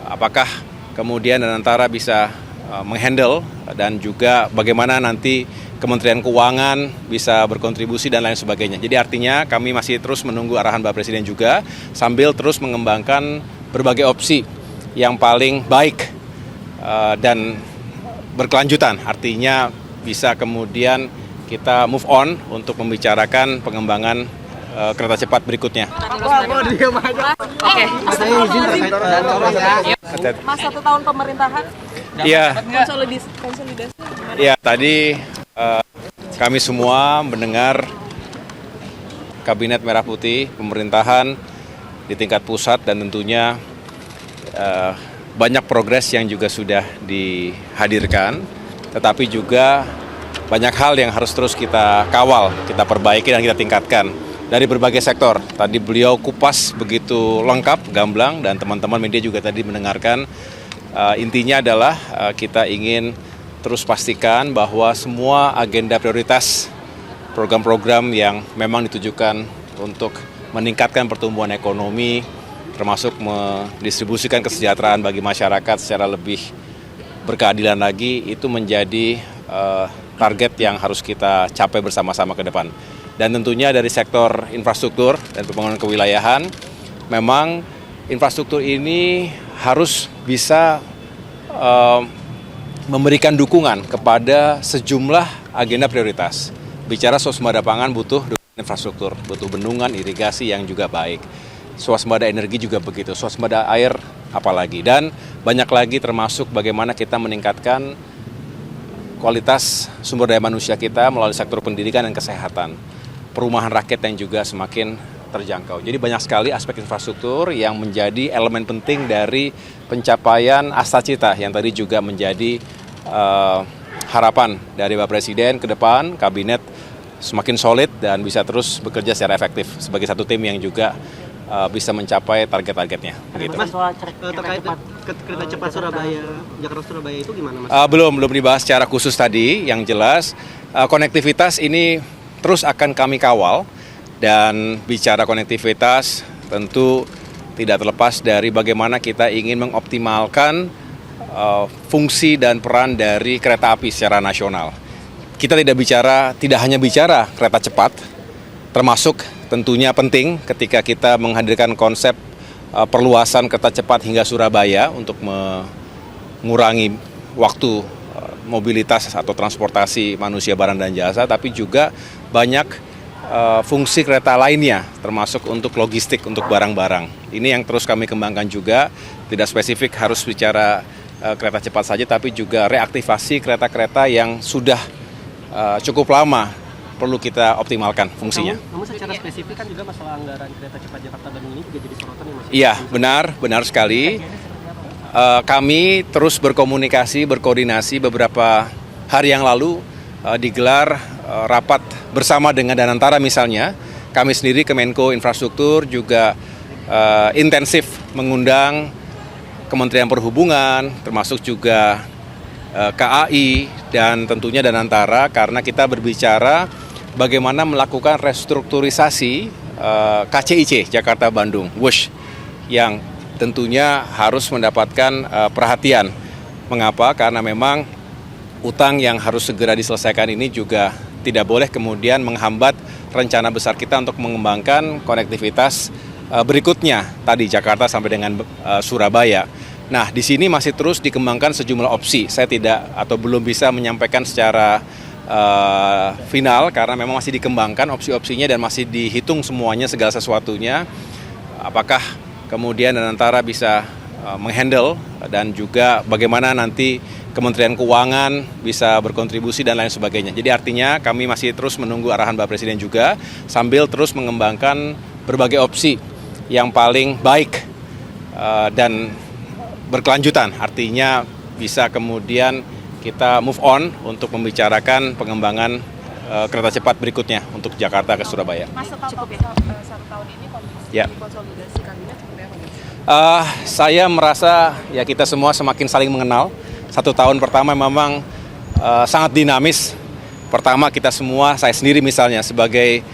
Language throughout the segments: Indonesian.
apakah kemudian Danantara bisa menghandle dan juga bagaimana nanti Kementerian Keuangan bisa berkontribusi dan lain sebagainya. Jadi artinya kami masih terus menunggu arahan Bapak Presiden juga sambil terus mengembangkan berbagai opsi yang paling baik dan berkelanjutan. Artinya bisa kemudian kita move on untuk membicarakan pengembangan kereta cepat berikutnya. Mas 1 tahun pemerintahan. Iya. Konsolidasi. Ya, tadi kami semua mendengar Kabinet Merah Putih, pemerintahan di tingkat pusat dan tentunya banyak progres yang juga sudah dihadirkan, tetapi juga banyak hal yang harus terus kita kawal, kita perbaiki dan kita tingkatkan dari berbagai sektor. Tadi beliau kupas begitu lengkap, gamblang, dan teman-teman media juga tadi mendengarkan. Intinya adalah kita ingin terus pastikan bahwa semua agenda prioritas program-program yang memang ditujukan untuk meningkatkan pertumbuhan ekonomi, termasuk mendistribusikan kesejahteraan bagi masyarakat secara lebih berkeadilan lagi, itu menjadi target yang harus kita capai bersama-sama ke depan. Dan tentunya dari sektor infrastruktur dan pembangunan kewilayahan, memang infrastruktur ini harus bisa memberikan dukungan kepada sejumlah agenda prioritas. Bicara swasembada pangan butuh infrastruktur, butuh bendungan, irigasi yang juga baik. Swasembada energi juga begitu, swasembada air apalagi. Dan banyak lagi termasuk bagaimana kita meningkatkan kualitas sumber daya manusia kita melalui sektor pendidikan dan kesehatan. Perumahan rakyat yang juga semakin terjangkau. Jadi banyak sekali aspek infrastruktur yang menjadi elemen penting dari pencapaian Astacita yang tadi juga menjadi harapan dari Bapak Presiden ke depan, kabinet semakin solid dan bisa terus bekerja secara efektif sebagai satu tim yang juga bisa mencapai target-targetnya. Gitu. Mas, terkait kereta cepat Surabaya, Jakarta-Surabaya itu gimana, Mas? Belum dibahas secara khusus tadi. Yang jelas konektivitas ini terus akan kami kawal. Dan bicara konektivitas tentu tidak terlepas dari bagaimana kita ingin mengoptimalkan fungsi dan peran dari kereta api secara nasional. Kita tidak hanya bicara kereta cepat, termasuk tentunya penting ketika kita menghadirkan konsep perluasan kereta cepat hingga Surabaya untuk mengurangi waktu mobilitas atau transportasi manusia, barang, dan jasa, tapi juga banyak fungsi kereta lainnya, termasuk untuk logistik, untuk barang-barang. Ini yang terus kami kembangkan juga, tidak spesifik harus bicara kereta cepat saja, tapi juga reaktivasi kereta-kereta yang sudah cukup lama perlu kita optimalkan fungsinya. Namun secara spesifik kan juga masalah anggaran kereta cepat Jakarta-Bandung ini juga jadi sorotan ya, Mas? Iya, benar sekali. Kami terus berkoordinasi beberapa hari yang lalu digelar rapat bersama dengan Danantara misalnya. Kami sendiri Kemenko Infrastruktur juga intensif mengundang Kementerian Perhubungan, termasuk juga KAI dan tentunya Danantara, karena kita berbicara bagaimana melakukan restrukturisasi KCIC Jakarta-Bandung, WUSH, yang tentunya harus mendapatkan perhatian. Mengapa? Karena memang utang yang harus segera diselesaikan ini juga tidak boleh kemudian menghambat rencana besar kita untuk mengembangkan konektivitas berikutnya, tadi Jakarta sampai dengan Surabaya. Nah, di sini masih terus dikembangkan sejumlah opsi. Saya tidak atau belum bisa menyampaikan secara final karena memang masih dikembangkan opsi-opsinya dan masih dihitung semuanya, segala sesuatunya. Apakah kemudian Danantara bisa menghandle dan juga bagaimana nanti Kementerian Keuangan bisa berkontribusi dan lain sebagainya. Jadi artinya kami masih terus menunggu arahan Bapak Presiden juga sambil terus mengembangkan berbagai opsi yang paling baik dan berkelanjutan. Artinya bisa kemudian kita move on untuk membicarakan pengembangan kereta cepat berikutnya untuk Jakarta ke Surabaya. Mas, satu tahun ini konsolidasi kabinet seperti apa? Saya merasa ya kita semua semakin saling mengenal. 1 tahun pertama memang sangat dinamis. Pertama kita semua, saya sendiri misalnya sebagai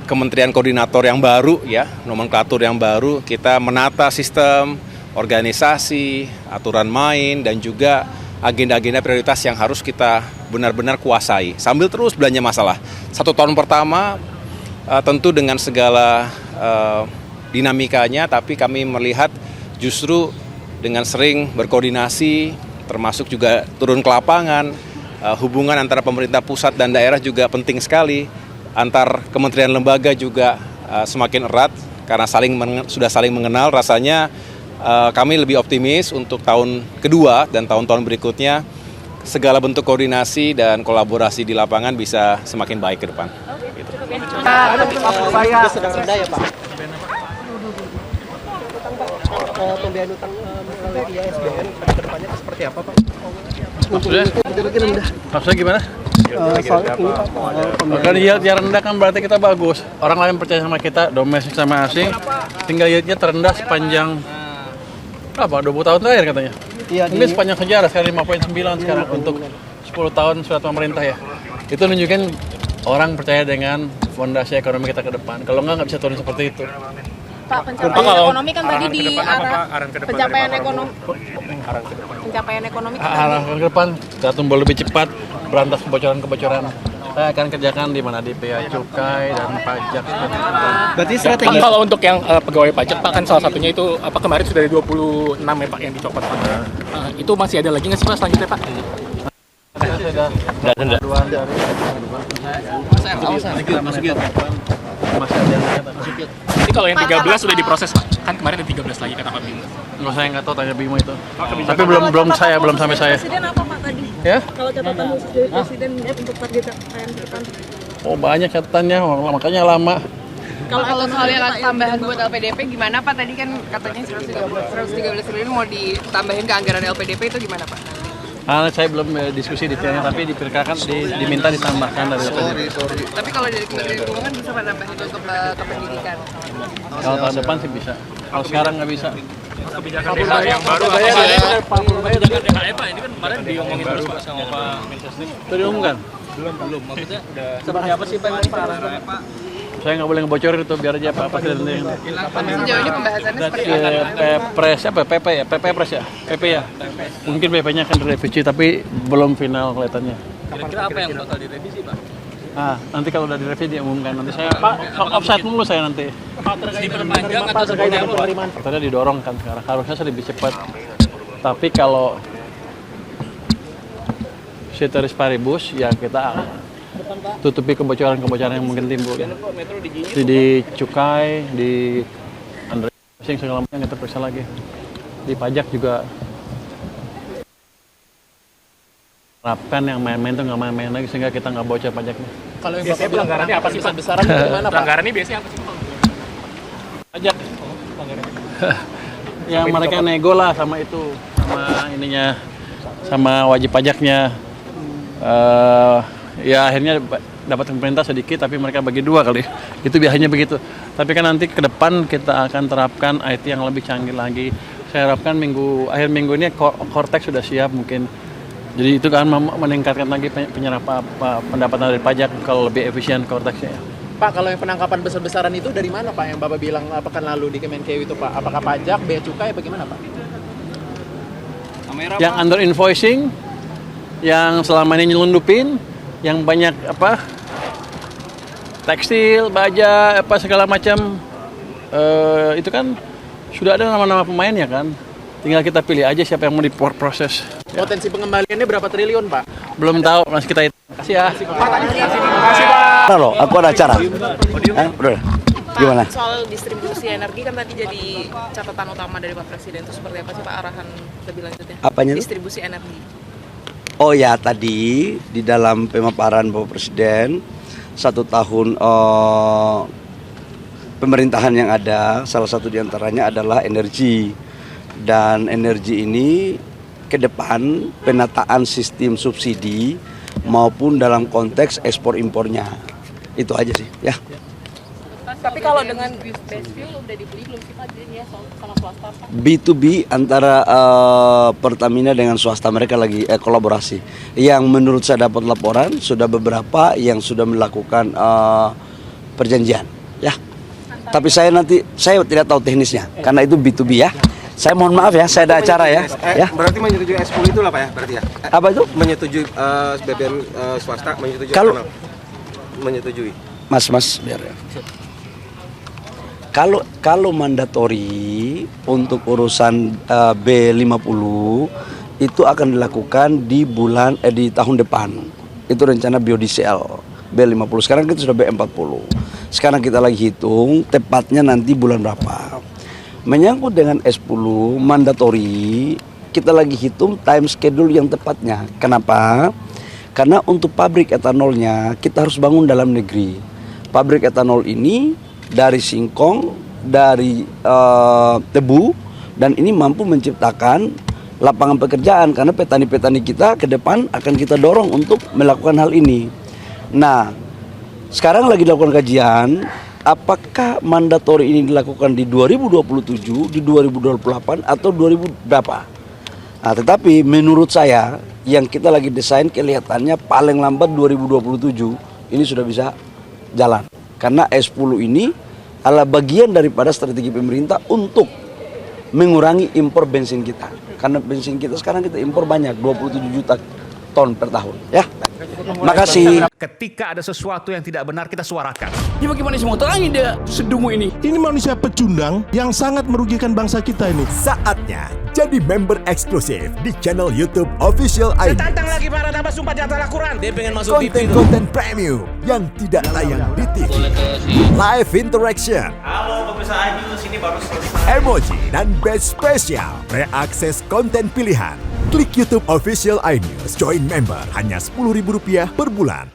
kementerian koordinator yang baru, ya, nomenklatur yang baru, kita menata sistem, organisasi, aturan main, dan juga agenda-agenda prioritas yang harus kita benar-benar kuasai. Sambil terus belanja masalah. 1 tahun pertama tentu dengan segala dinamikanya, tapi kami melihat justru dengan sering berkoordinasi, termasuk juga turun ke lapangan, hubungan antara pemerintah pusat dan daerah juga penting sekali, antar kementerian lembaga juga semakin erat, karena sudah saling mengenal. Rasanya kami lebih optimis untuk tahun kedua dan tahun-tahun berikutnya segala bentuk koordinasi dan kolaborasi di lapangan bisa semakin baik ke depan. Saya sedang rendah ya Pak. Pembiayaan utang melalui IASBN ke depannya seperti apa Pak? Maksudnya gimana? Soal ini Pak, Kalau yield yang rendah kan berarti kita bagus. Orang lain percaya sama kita, domestik sama asing, tinggal yieldnya terendah sepanjang berapa? 20 tahun terakhir katanya. Iya, Mungkin sepanjang sejarah, sekarang 5,9 sekarang untuk 10 tahun surat pemerintah ya. Itu nunjukin orang percaya dengan fondasi ekonomi kita ke depan. Kalau nggak bisa turun seperti itu. Pak, pencapaian ekonomi kan tadi di arah pencapaian ekonomi kan Arah ke depan, kita tumbuh lebih cepat, berantas kebocoran-kebocoran. Saya akan kerjakan di mana di bea cukai dan pajak. berarti strategi Pak, kalau untuk yang pegawai pajak Pak, kan salah satunya itu kemarin sudah dari 26 ya Pak yang dicopot Pak. Itu masih ada lagi nggak sih Pak selanjutnya Pak? Jadi kalau yang 13 sudah diproses Pak, kan kemarin ada 13 lagi kata Pak Bimo. Nggak, saya nggak tahu, tanya Bimo itu. Tapi belum sampai saya. Presiden apa Pak tadi? Ya? Kalau catatan khusus dari Presiden untuk target capaian ke depan. Oh, banyak catatannya, makanya lama. Kalau soal yang tambahan buat LPDP gimana Pak? Tadi kan katanya 113 triliun mau ditambahin ke anggaran LPDP, itu gimana Pak? Saya belum diskusi detailnya, tapi diperkirakan diminta ditambahkan dari LPDP. Tapi kalau dari Kementerian Keuangan bisa Pak nambahin untuk ke pendidikan? Kalau tahun depan sih bisa. Kalau sekarang nggak bisa. Kebijakan DKI yang baru apa sih? Kebijakan DKI Pak, ini kan kemarin diomongin terus Pak sama Pak Mensesnek. Itu diumumkan? Belum, maksudnya udah seperti apa sih Pak arahnya Pak? Saya nggak boleh ngebocorin itu, biar aja Pak Presiden yang Sejauh ini pembahasannya seperti apa? Pres apa PP ya? PP Pres ya? PP ya? Mungkin PP-nya akan direvisi tapi belum final kelihatannya. Kira-kira apa yang bakal direvisi Pak? Nanti kalau udah direvisi diumumkan. Nanti saya offside mulu saya nanti. Diperpanjang atau seperti apa Pak? Katanya didorong kan sekarang, harusnya sih lebih cepat. Tapi kalau ceteris paribus ya kita tutupi kebocoran-kebocoran yang mungkin timbul. Di cukai, di underpricing segala macam kita periksa lagi. Di pajak juga terapkan yang main-main tuh nggak main-main lagi sehingga kita nggak bocor pajaknya. Kalau yang biasanya pelanggarannya apa sih Pak? Besaran gimana Pak? Pelanggarannya biasanya apa sih Pak? Pajak. Yang mereka nego lah sama itu, sama ininya, sama wajib pajaknya. Ya akhirnya dapat pemerintah sedikit tapi mereka bagi dua kali. Itu biasanya begitu. Tapi kan nanti ke depan kita akan terapkan IT yang lebih canggih lagi. Saya harapkan akhir minggu ini Cortex sudah siap mungkin. Jadi itu kan meningkatkan lagi penyerapan pendapatan dari pajak kalau lebih efisien Cortexnya. Pak, kalau yang penangkapan besar-besaran itu dari mana Pak? Yang Bapak bilang pekan lalu di Kemenkeu itu Pak? Apakah pajak, bea cukai, bagaimana Pak? Yang under invoicing, yang selama ini nyelundupin, yang banyak tekstil, baja, segala macam, itu kan sudah ada nama-nama pemainnya kan. Tinggal kita pilih aja siapa yang mau diproses. Potensi pengembaliannya berapa triliun Pak? Belum tahu, masih kita hitung. Kasih ya. Halo, aku ada acara. Udah. Gimana? Soal distribusi energi kan tadi jadi catatan utama dari Pak Presiden, itu seperti apa sih Pak arahan lebih lanjutnya? Apanya? Distribusi energi. Oh ya, tadi di dalam pemaparan Bapak Presiden 1 tahun pemerintahan yang ada, salah satu diantaranya adalah energi. Dan energi ini ke depan penataan sistem subsidi maupun dalam konteks ekspor impornya. Itu aja sih ya. Tapi kalau dengan Bestfuel udah dibeli belum sih Pak ya sama swasta Pak? B2B antara Pertamina dengan swasta, mereka lagi kolaborasi. Yang menurut saya dapat laporan sudah beberapa yang sudah melakukan perjanjian ya. Tapi saya tidak tahu teknisnya karena itu B2B ya. Saya mohon maaf ya, saya ada acara ya. Ya. Berarti menyetujui S10 itu lah Pak ya, berarti ya? Apa itu? Menyetujui BBM swasta, menyetujui Kalau- nasional. Menyetujui. Mas, biar ya. Kalau mandatori untuk urusan B50 itu akan dilakukan di tahun depan. Itu rencana biodiesel B50. Sekarang kita sudah B40. Sekarang kita lagi hitung tepatnya nanti bulan berapa. Menyangkut dengan S10 mandatori, kita lagi hitung time schedule yang tepatnya. Kenapa? Karena untuk pabrik etanolnya kita harus bangun dalam negeri. Pabrik etanol ini dari singkong, dari tebu, dan ini mampu menciptakan lapangan pekerjaan karena petani-petani kita ke depan akan kita dorong untuk melakukan hal ini. Nah, sekarang lagi dilakukan kajian, apakah mandatori ini dilakukan di 2027, di 2028, atau 2000 berapa? Nah, tetapi menurut saya yang kita lagi desain kelihatannya paling lambat 2027 ini sudah bisa jalan. Karena S10 ini adalah bagian daripada strategi pemerintah untuk mengurangi impor bensin kita. Karena bensin kita sekarang kita impor banyak, 27 juta ton per tahun. Ya, makasih. Ketika ada sesuatu yang tidak benar, kita suarakan. Ya bagaimana semua terangin dia sedungu ini? Ini manusia pecundang yang sangat merugikan bangsa kita ini. Saatnya jadi member eksklusif di channel YouTube Official ID. Tantang lagi para tambah sumpah di atas Al-Quran. Dia pengen masuk TV. Konten premium yang tidak tayang di TV. Live interaction. Halo pemirsa iNews, ini baru selesai. Emoji dan badge spesial. Reakses konten pilihan. Klik YouTube Official iNews. Join member hanya Rp10.000 per bulan.